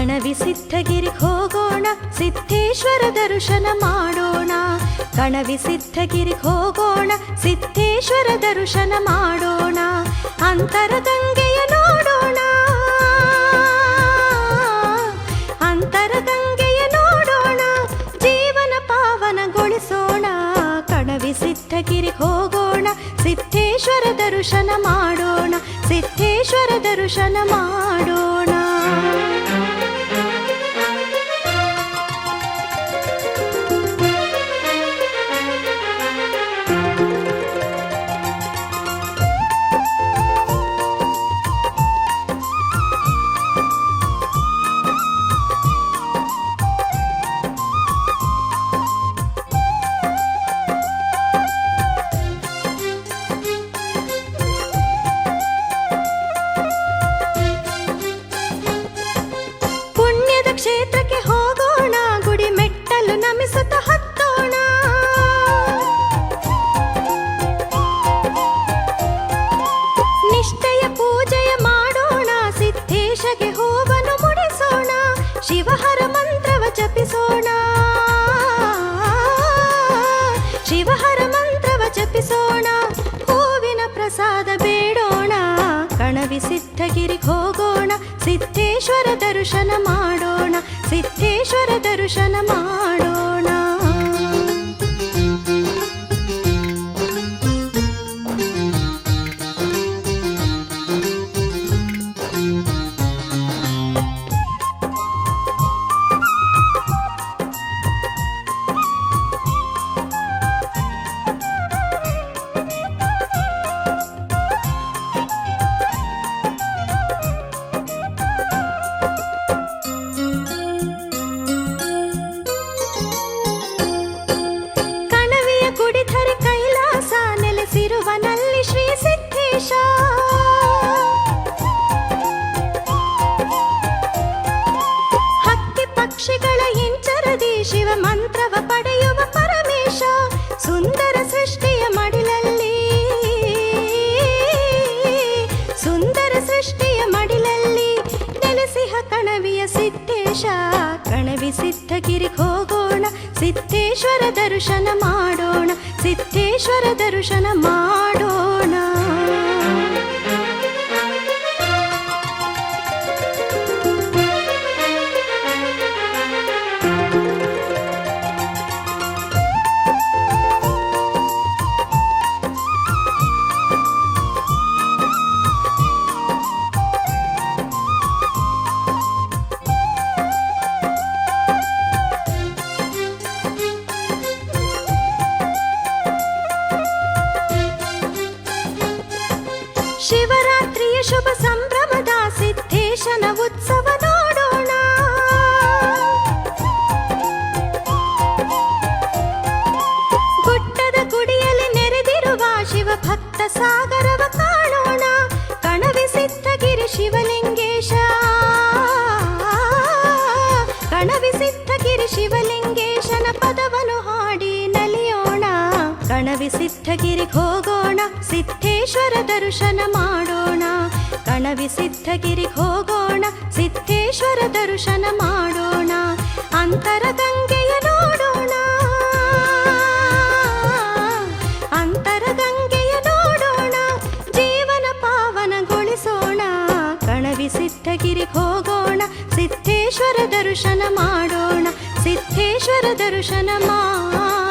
ಕಣವಿ ಸಿದ್ಧಗಿರಿಗೆ ಹೋಗೋಣ, ಸಿದ್ಧೇಶ್ವರ ದರ್ಶನ ಮಾಡೋಣ. ಕಣವಿ ಸಿದ್ಧಗಿರಿಗೆ ಹೋಗೋಣ, ಸಿದ್ಧೇಶ್ವರ ದರ್ಶನ ಮಾಡೋಣ. ಅಂತರಗಂಗೆಯ ನೋಡೋಣ, ಅಂತರಗಂಗೆಯ ನೋಡೋಣ, ಜೀವನ ಪಾವನಗೊಳಿಸೋಣ. ಕಣವಿ ಸಿದ್ಧಗಿರಿಗೆ ಹೋಗೋಣ, ಸಿದ್ಧೇಶ್ವರ ದರ್ಶನ ಮಾಡೋಣ, ಸಿದ್ಧೇಶ್ವರ ದರ್ಶನ ಮಾಡೋಣ. ಕ್ಷೇತ್ರಕ್ಕೆ ಹೋಗೋಣ, ಗುಡಿ ಮೆಟ್ಟಲು ನಮಿಸುತ್ತ ಹತ್ತೋಣ. ನಿಷ್ಠೆಯ ಪೂಜೆಯ ಮಾಡೋಣ, ಸಿದ್ಧೇಶಗೆ ಹೂವನ್ನು ಮುಡಿಸೋಣ. ಶಿವಹರ ಮಂತ್ರವ ಜಪಿಸೋಣ, ಶಿವಹರ ಮಂತ್ರವ ಜಪಿಸೋಣ. ಹೂವಿನ ಪ್ರಸಾದ ಬೇಡೋಣ, ಕಣವಿ ಸಿದ್ಧಗಿರಿಗೆ ಹೋಗೋಣ, ಸಿದ್ಧೇಶ್ವರ ದರ್ಶನ ಮಾಡೋಣ, ಸಿದ್ಧೇಶ್ವರ ದರ್ಶನ ಮಾಡೋಣ. ಸಿರುವನಲ್ಲಿ ಶ್ರೀ ಸಿದ್ಧೇಶ, ಹಕ್ಕಿ ಪಕ್ಷಿಗಳ ಇಂಚರದಿ ಶಿವ ಮಂತ್ರವ ಪಡೆಯುವ ಪರಮೇಶ. ಸುಂದರ ಸೃಷ್ಟಿಯ ಮಡಿಲಲ್ಲಿ, ಸುಂದರ ಸೃಷ್ಟಿಯ ಮಡಿಲಲ್ಲಿ ನೆಲೆಸಿಹ ಕಣವಿಯ ಸಿದ್ಧೇಶ. ಕಣವಿ ಸಿದ್ಧಗಿರಿಗೆ ಹೋಗೋಣ, ಸಿದ್ಧೇಶ್ವರ ದರ್ಶನ ಮಾಡೋಣ, ಸಿದ್ಧೇಶ್ವರ ದರ್ಶನ ಮಾಡೋಣ. ಶಿವರಾತ್ರಿಯ ಶುಭ ಸಂಭ್ರಮದ ಸಿದ್ಧೇಶನ ಉತ್ಸವ ನೋಡೋಣ. ಗುಡ್ಡದ ಗುಡಿಯಲ್ಲಿ ನೆರೆದಿರುವ ಶಿವ ಭಕ್ತ ಸಾಗರವ ಕಾಣೋಣ. ಕಣವಿ ಸಿದ್ಧಗಿರಿ ಶಿವಲಿಂಗೇಶ, ಕಣವಿ ಸಿದ್ಧಗಿರಿ ಶಿವಲಿಂಗೇಶನ ಪದವನ್ನು ಹಾಡಿ ನಲಿಯೋಣ. ಕಣವಿ ಸಿದ್ಧಗಿರಿಗೆ ಹೋಗೋಣ, ಸಿದ್ಧೇಶ್ವರ ದರ್ಶನ ಮಾಡೋಣ. ಕಣವಿ ಸಿದ್ಧಗಿರಿಗೆ ಹೋಗೋಣ, ಸಿದ್ಧೇಶ್ವರ ದರ್ಶನ ಮಾಡೋಣ. ಅಂತರಗಂಗೆಯ ನೋಡೋಣ, ಅಂತರಗಂಗೆಯ ನೋಡೋಣ, ಜೀವನ ಪಾವನಗೊಳಿಸೋಣ. ಕಣವಿ ಸಿದ್ಧಗಿರಿಗೆ ಹೋಗೋಣ, ಸಿದ್ಧೇಶ್ವರ ದರ್ಶನ ಮಾಡೋಣ, ಸಿದ್ಧೇಶ್ವರ ದರ್ಶನ ಮಾಡೋಣ.